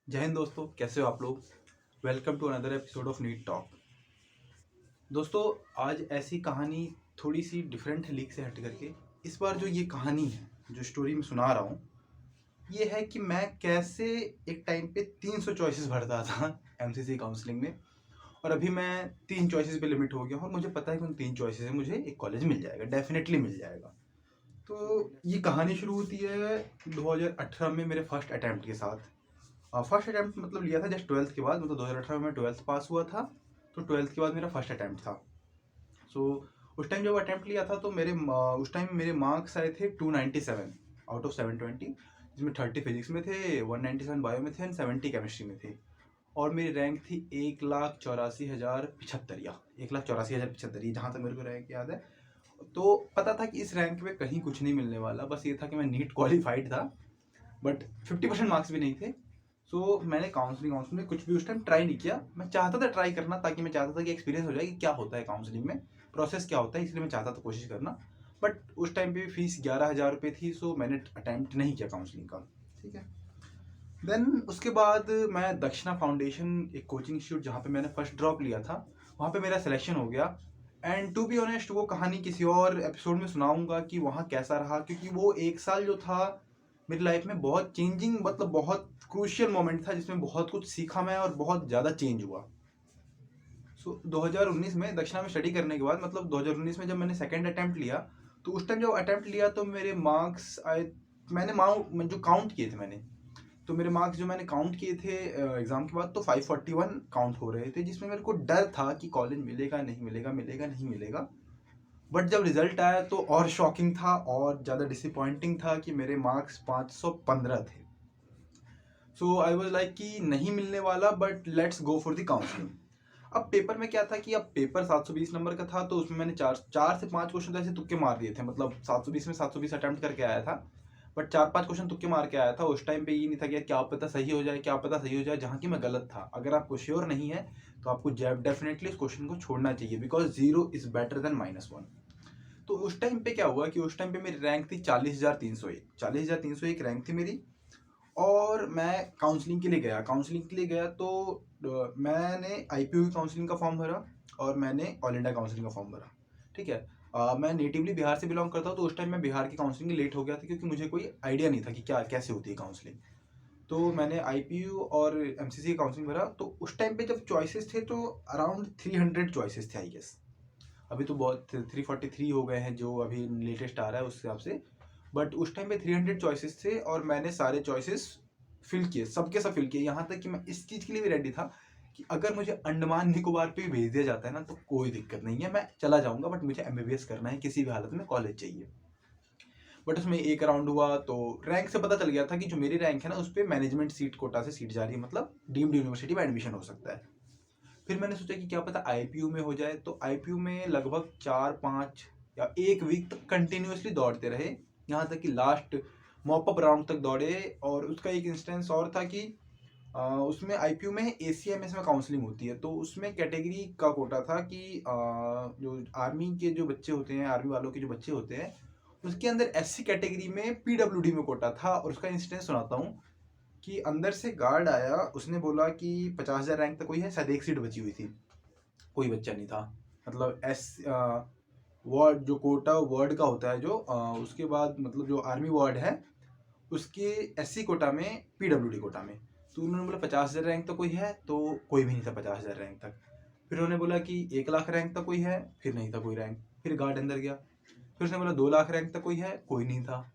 जय हिंद दोस्तों, कैसे हो आप लोग। Welcome to another episode of NEET talk. दोस्तों, आज ऐसी कहानी थोड़ी सी डिफरेंट है लीक से हट करके। इस बार जो ये कहानी है, जो स्टोरी मैं सुना रहा हूँ, ये है कि मैं कैसे एक टाइम पे 300 चॉइसेस भरता था एमसीसी काउंसलिंग में, और अभी मैं 3 चॉइसेस पे लिमिट हो गया हूँ और मुझे पता है कि उन 3 चॉइसेस से मुझे एक कॉलेज मिल जाएगा, डेफिनेटली मिल जाएगा। तो ये कहानी शुरू होती है 2018 में मेरे फर्स्ट अटैम्प्ट के साथ। फर्स्ट अटैम्प्ट मतलब लिया था जस्ट ट्वेल्थ के बाद, मतलब 2018 में ट्वेल्थ पास हुआ था, तो ट्वेल्थ के बाद मेरा फर्स्ट अटैम्प्ट था। सो उस टाइम जब अटैम्प्ट लिया था तो उस टाइम मेरे मार्क्स आए थे 297 आउट ऑफ 720, जिसमें 30 फिजिक्स में थे, 197 बायो में थे एंड 70 केमिस्ट्री में थे। और मेरी रैंक थी 1,84,075, या 1,84,075, जहाँ तक मेरे को रैंक याद है। तो पता था कि इस रैंक में कहीं कुछ नहीं मिलने वाला, बस ये था कि मैं नीट क्वालिफाइड था, बट 50% मार्क्स भी नहीं थे। सो मैंने काउंसलिंग काउंसलिंग में कुछ भी उस टाइम ट्राई नहीं किया। मैं चाहता था ट्राई करना, ताकि मैं चाहता था कि एक्सपीरियंस हो जाए कि क्या होता है काउंसलिंग में, प्रोसेस क्या होता है, इसलिए मैं चाहता था कोशिश करना। बट उस टाइम पे फीस 11,000 रुपये थी, सो मैंने अटैम्प्ट नहीं किया काउंसलिंग का। ठीक है। देन उसके बाद मैं दक्षिणा फाउंडेशन, एक कोचिंग इंस्टीट्यूट जहाँ पे मैंने फर्स्ट ड्रॉप लिया था, वहाँ पे मेरा सिलेक्शन हो गया। एंड टू बी ऑनेस्ट, वो कहानी किसी और एपिसोड में सुनाऊंगा कि वहाँ कैसा रहा, क्योंकि वो एक साल जो था मेरी लाइफ में बहुत चेंजिंग, मतलब बहुत क्रूशियल मोमेंट था, जिसमें बहुत कुछ सीखा मैं और बहुत ज़्यादा चेंज हुआ। सो 2019 में दक्षिणा में स्टडी करने के बाद, मतलब 2019 में जब मैंने सेकेंड अटैम्प्ट लिया, तो उस टाइम जब अटैम्प्ट लिया तो मेरे मार्क्स आए, मैंने माउंट जो काउंट किए थे मैंने, तो मेरे मार्क्स जो मैंने काउंट किए थे एग्जाम के बाद, तो 541 काउंट हो रहे थे, जिसमें मेरे को डर था कि कॉलेज मिलेगा नहीं मिलेगा, मिलेगा नहीं मिलेगा। बट जब रिजल्ट आया तो और शॉकिंग था और ज़्यादा डिसअपॉइंटिंग था कि मेरे मार्क्स 515 थे। सो आई वॉज लाइक कि नहीं मिलने वाला, but let's go for the counselling. अब पेपर में क्या था कि अब पेपर 720 नंबर का था, तो उसमें मैंने चार चार से पांच क्वेश्चन ऐसे तुक्के मार दिए थे, मतलब 720 में 720 अटेम्प्ट करके आया था, बट 4-5 क्वेश्चन तुक्के मार के आया था। उस टाइम पे ये नहीं था कि यार क्या पता सही हो जाए, क्या पता सही हो जाए, जहाँ की मैं गलत था। अगर आपको श्योर नहीं है तो आपको डेफिनेटली उस क्वेश्चन को छोड़ना चाहिए, बिकॉज 0 इज बेटर देन -1। तो उस टाइम पे क्या हुआ कि उस टाइम पे मेरी रैंक थी 40,301, 40,301 रैंक थी मेरी। और मैं काउंसलिंग के लिए गया, तो मैंने आईपीयू की काउंसलिंग का फॉर्म भरा और मैंने ऑल इंडिया काउंसलिंग का फॉर्म भरा। ठीक है। मैं नेटिवली बिहार से बिलोंग करता हूँ, तो उस टाइम मैं बिहार की काउंसलिंग लेट हो गया था, क्योंकि मुझे कोई आइडिया नहीं था कि क्या कैसे होती है काउंसलिंग। तो मैंने आईपीयू और एमसीसी की काउंसलिंग भरा। तो उस टाइम पे जब चॉइसेस थे तो अराउंड 300 चॉइसेस थे आई गेस। अभी तो बहुत 343 हो गए हैं जो अभी लेटेस्ट आ रहा है उस हिसाब से। बट उस टाइम पे 300 चॉइसेस थे और मैंने सारे चॉइसेस फिल किए, सबके सब फिल किए। यहाँ तक कि मैं इस चीज़ के लिए भी रेडी था कि अगर मुझे अंडमान निकोबार पे भी भेज दिया जाता है ना, तो कोई दिक्कत नहीं है, मैं चला जाऊंगा, बट मुझे एमबीबीएस करना है, किसी भी हालत में कॉलेज चाहिए। बट उसमें एक राउंड हुआ तो रैंक से पता चल गया था कि जो मेरी रैंक है ना, उस पर मैनेजमेंट सीट कोटा से सीट जा रही है, मतलब डीम्ड यूनिवर्सिटी में एडमिशन हो सकता है। फिर मैंने सोचा कि क्या पता आईपीयू में हो जाए, तो आईपीयू में लगभग 4-5 या 1 वीक तक कंटिन्यूसली दौड़ते रहे, यहाँ तक कि लास्ट मॉपअप राउंड तक दौड़े। और उसका एक इंस्टेंस और था कि उसमें आईपीयू में एसीएमएस में काउंसलिंग होती है, तो उसमें कैटेगरी का कोटा था कि जो आर्मी के जो बच्चे होते हैं, आर्मी वालों के जो बच्चे होते हैं, उसके अंदर एससी कैटेगरी में पीडब्ल्यूडी में कोटा था। और उसका इंस्टेंस सुनाता हूँ कि अंदर से गार्ड आया, उसने बोला कि 50,000 रैंक तक कोई है, शायद एक सीट बची हुई थी, कोई बच्चा नहीं था। मतलब वार्ड जो कोटा वार्ड का होता है जो उसके बाद मतलब जो आर्मी वार्ड है, उसके एससी कोटा में, पीडब्ल्यूडी कोटा में। तो उन्होंने बोला 50,000 रैंक तक कोई है, तो कोई भी नहीं था 50,000 रैंक तक। फिर उन्होंने बोला कि 1 लाख रैंक तक कोई है, फिर नहीं था कोई रैंक। फिर गार्ड अंदर गया, फिर उसने बोला 2 लाख रैंक तक कोई है, कोई नहीं था।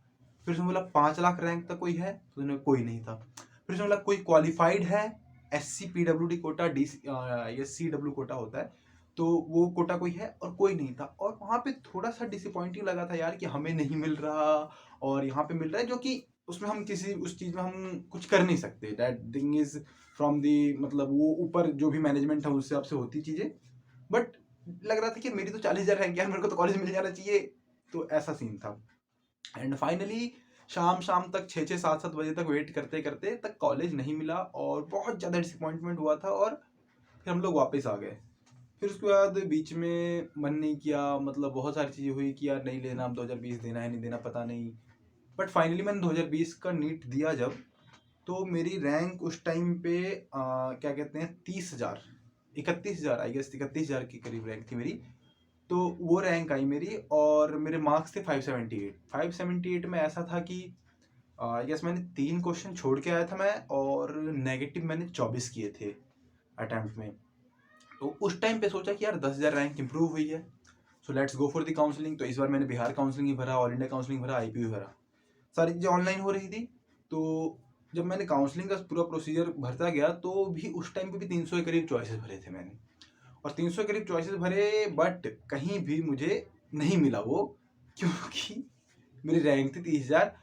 फिर उसने बोला 5 लाख रैंक तक कोई है, तो उसने कोई नहीं था। फिर उसने बोला कोई क्वालिफाइड है, SC PWD quota, D C W quota होता है, तो वो कोटा कोई है, और कोई नहीं था। और वहाँ पे थोड़ा सा डिसअपॉइंटिंग लगा था यार कि हमें नहीं मिल रहा और यहाँ पे मिल रहा है, जो कि उसमें हम किसी उस चीज़ में हम कुछ कर नहीं सकते। That thing is from the, मतलब वो ऊपर जो भी मैनेजमेंट है उस हिसाब से होती चीज़ें। बट लग रहा था कि मेरी तो 40,000 रैंक यार, मेरे को तो कॉलेज मिल जाना चाहिए। तो ऐसा सीन था। एंड फाइनली शाम शाम तक 6-6 7-7 बजे तक वेट करते करते तक कॉलेज नहीं मिला, और बहुत ज़्यादा डिसअपॉइंटमेंट हुआ था। और फिर हम लोग वापस आ गए। फिर उसके बाद बीच में मन नहीं किया, मतलब बहुत सारी चीज़ें हुई कि यार नहीं लेना, अब 2020 देना है नहीं देना पता नहीं। बट फाइनली मैंने 2020 का नीट दिया जब, तो मेरी रैंक उस टाइम पे क्या कहते हैं 30,000 31,000 आई गेस 31,000 के करीब रैंक थी मेरी। तो वो रैंक आई मेरी और मेरे मार्क्स थे 578। 578 में ऐसा था कि आई गेस मैंने 3 क्वेश्चन छोड़ के आया था मैं, और नेगेटिव मैंने 24 किए थे अटेम्प्ट में। तो उस टाइम पे सोचा कि यार 10,000 रैंक इंप्रूव हुई है, so let's go for the counselling. तो इस बार मैंने बिहार काउंसलिंग ही भरा, ऑल इंडिया काउंसलिंग भरा, आईपीयू भरा, सारी चीज़ें ऑनलाइन हो रही थी। तो जब मैंने काउंसलिंग का पूरा प्रोसीजर भरता गया तो भी उस टाइम पे भी 300 के करीब चॉइसेस भरे थे मैंने, और 300 के करीब चॉइसेस भरे, बट कहीं भी मुझे नहीं मिला वो, क्योंकि मेरी रैंक थी 30,000।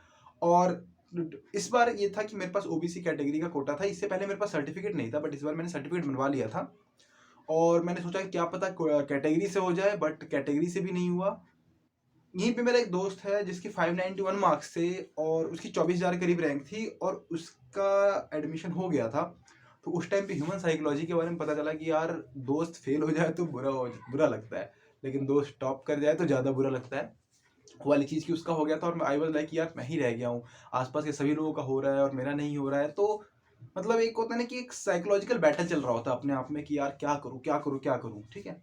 और इस बार ये था कि मेरे पास ओबीसी कैटेगरी का कोटा था, इससे पहले मेरे पास सर्टिफिकेट नहीं था, बट इस बार मैंने सर्टिफिकेट बनवा लिया था। और मैंने सोचा कि क्या पता कैटेगरी से हो जाए, बट कैटेगरी से भी नहीं हुआ। यहीं पे मेरा एक दोस्त है जिसकी 591 मार्क्स थे और उसकी 24,000 करीब रैंक थी, और उसका एडमिशन हो गया था। तो उस टाइम पे ह्यूमन साइकोलॉजी के बारे में पता चला कि यार दोस्त फेल हो जाए तो बुरा लगता है, लेकिन दोस्त टॉप कर जाए तो ज़्यादा बुरा लगता है। वो वाली चीज़ की उसका हो गया था, और आई वाज लाइक यार मैं ही रह गया हूँ, आसपास के सभी लोगों का हो रहा है और मेरा नहीं हो रहा है। तो मतलब एक होता है ना कि एक साइकोलॉजिकल बैटल चल रहा होता है अपने आप में कि यार क्या करूँ क्या करूँ क्या करूँ, ठीक है।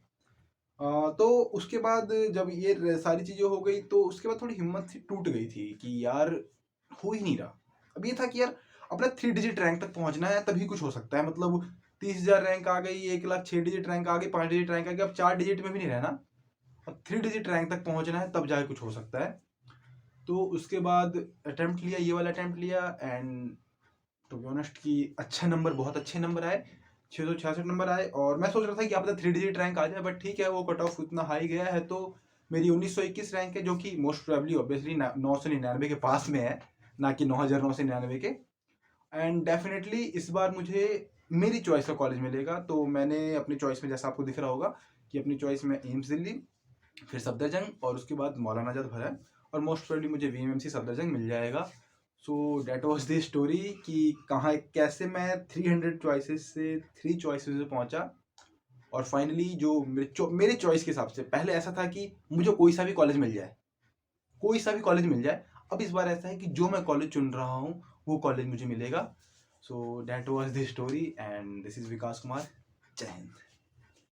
तो उसके बाद जब ये सारी चीज़ें हो गई तो उसके बाद थोड़ी हिम्मत सी टूट गई थी कि यार हो ही नहीं रहा। अब ये था कि यार अपना 3 डिजिट रैंक तक पहुंचना है तभी कुछ हो सकता है। मतलब 30,000 रैंक आ गई, 1,00,000 6 डिजिट रैंक आ गई, 5 डिजिट रैंक आ गई, अब 4 डिजिट में भी नहीं रहना, अब 3 डिजिट रैंक तक पहुंचना है, तब जाके कुछ हो सकता है। तो उसके बाद अटेम्प्ट लिया, ये वाला अटेम्प्ट लिया, एंड टू बी ऑनेस्ट कि अच्छा नंबर, बहुत अच्छे नंबर आए, 666 नंबर आए। और मैं सोच रहा था कि आप 3 डिजिट रैंक आ जाए, बट ठीक है वो कट ऑफ उतना हाई गया है, तो मेरी 1921 रैंक है, जो कि मोस्ट प्रोबेबली ऑब्वियसली 999 के पास में है, ना कि 9,999 के। एंड डेफिनेटली इस बार मुझे मेरी चॉइस का कॉलेज मिलेगा। तो मैंने अपनी चॉइस में, जैसा आपको दिख रहा होगा कि अपनी चॉइस में एम्स दिल्ली, फिर सफदरजंग, और उसके बाद मौलाना आजाद भरा है, और मोस्ट प्रोबेबली मुझे वीएमएमसी सफदरजंग मिल जाएगा। सो डेट वॉज द स्टोरी कि कहाँ कैसे मैं 300 चॉइसेस से 3 चॉइसेस से पहुंचा। और फाइनली जो मेरे चॉइस के हिसाब से, पहले ऐसा था कि मुझे कोई सा भी कॉलेज मिल जाए, कोई सा भी कॉलेज मिल जाए। अब इस बार ऐसा है कि जो मैं कॉलेज चुन रहा हूँ वो कॉलेज मुझे मिलेगा। So that was the story, and this is Vikas Kumar. जय हिंद।